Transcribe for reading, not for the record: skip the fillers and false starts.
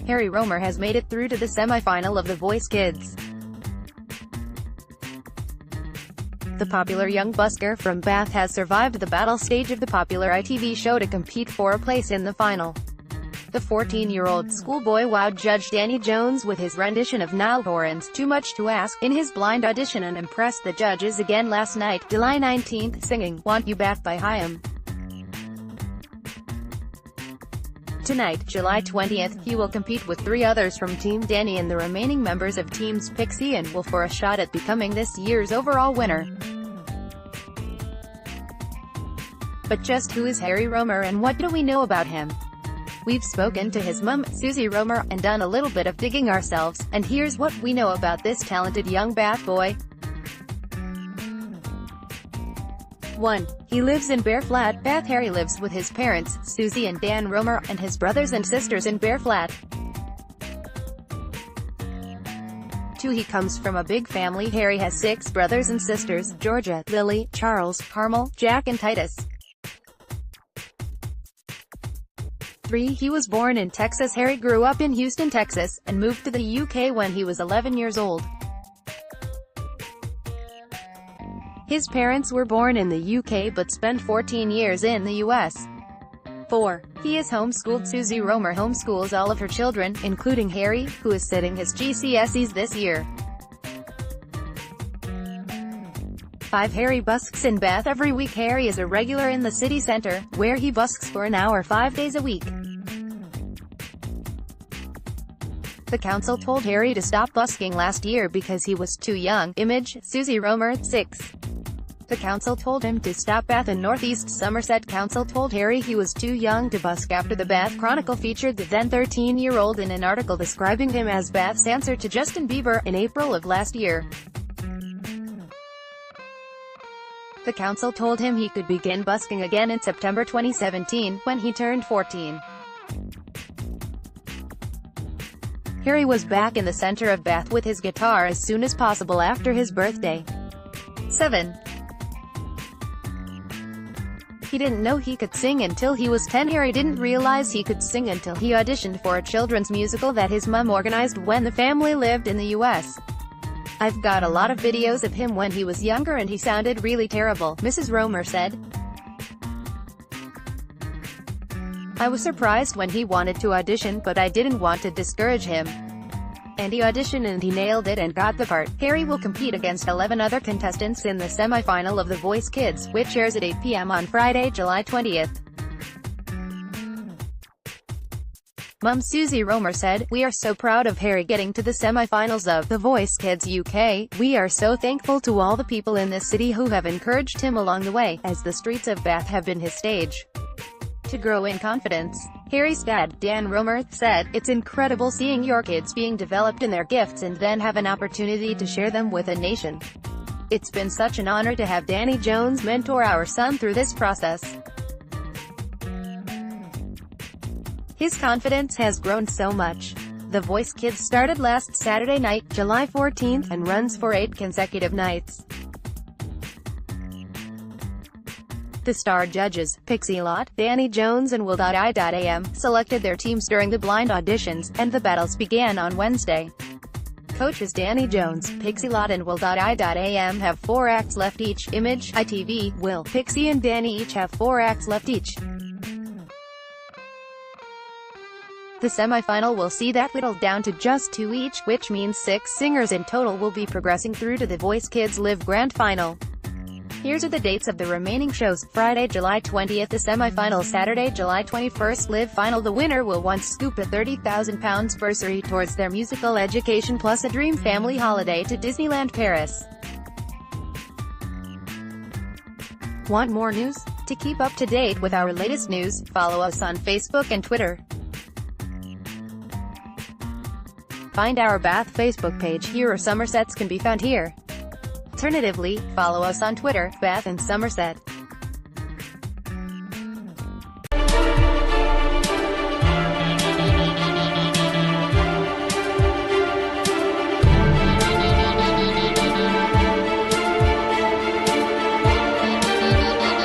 Harry Romer has made it through to the semi-final of The Voice Kids. The popular young busker from Bath has survived the battle stage of the popular ITV show to compete for a place in the final. The 14-year-old schoolboy wowed Judge Danny Jones with his rendition of Niall Horan's "Too Much to Ask" in his blind audition and impressed the judges again last night, July 19, singing "Want You Back" by Haim. Tonight, July 20th, he will compete with 3 others from Team Danny and the remaining members of Teams Pixie and Will for a shot at becoming this year's overall winner. But just who is Harry Romer and what do we know about him? We've spoken to his mum, Susie Romer, and done a little bit of digging ourselves, and here's what we know about this talented young Bath boy. 1. He lives in Bear Flat, Bath. Harry lives with his parents, Susie and Dan Romer, and his brothers and sisters in Bear Flat. 2. He comes from a big family. Harry has 6 brothers and sisters: Georgia, Lily, Charles, Carmel, Jack and Titus. 3. He was born in Texas. Harry grew up in Houston, Texas, and moved to the UK when he was 11 years old. His parents were born in the UK but spent 14 years in the US. 4. He is homeschooled. Susie Romer homeschools all of her children, including Harry, who is sitting his GCSEs this year. 5. Harry busks in Bath every week. Harry is a regular in the city centre, where he busks for an hour 5 days a week. The council told Harry to stop busking last year because he was too young. Image, Susie Romer, 6. The council told him to stop. Bath and Northeast Somerset Council told Harry he was too young to busk after the Bath Chronicle featured the then 13-year-old in an article describing him as Bath's answer to Justin Bieber, in April of last year. The council told him he could begin busking again in September 2017, when he turned 14. Harry was back in the center of Bath with his guitar as soon as possible after his birthday. 7. He didn't know he could sing until he was 10. Harry didn't realize he could sing until he auditioned for a children's musical that his mum organized when the family lived in the US. "I've got a lot of videos of him when he was younger and he sounded really terrible," Mrs. Romer said. "I was surprised when he wanted to audition, but I didn't want to discourage him. And he auditioned and he nailed it and got the part." Harry will compete against 11 other contestants in the semi-final of The Voice Kids, which airs at 8 p.m. on Friday, July 20th. Mum Susie Romer said, "We are so proud of Harry getting to the semi-finals of The Voice Kids UK. We are so thankful to all the people in this city who have encouraged him along the way, as the streets of Bath have been his stage to grow in confidence." Harry's dad, Dan Romer, said, "It's incredible seeing your kids being developed in their gifts and then have an opportunity to share them with a nation. It's been such an honor to have Danny Jones mentor our son through this process. His confidence has grown so much." The Voice Kids started last Saturday night, July 14th, and runs for 8 consecutive nights. The star judges, Pixie Lott, Danny Jones and Will.I.am, selected their teams during the blind auditions, and the battles began on Wednesday. Coaches Danny Jones, Pixie Lott and Will.I.am have 4 acts left each. Image, ITV, Will, Pixie and Danny each have 4 acts left each. The semi-final will see that whittled down to just 2 each, which means 6 singers in total will be progressing through to the Voice Kids Live Grand Final. Here's are the dates of the remaining shows: Friday, July 20th, the semi-final; Saturday, July 21st, Live Final. The winner will once scoop a £30,000 bursary towards their musical education plus a dream family holiday to Disneyland Paris. Want more news? To keep up to date with our latest news, follow us on Facebook and Twitter. Find our Bath Facebook page here, or Somerset's can be found here. Alternatively, follow us on Twitter, Bath and Somerset.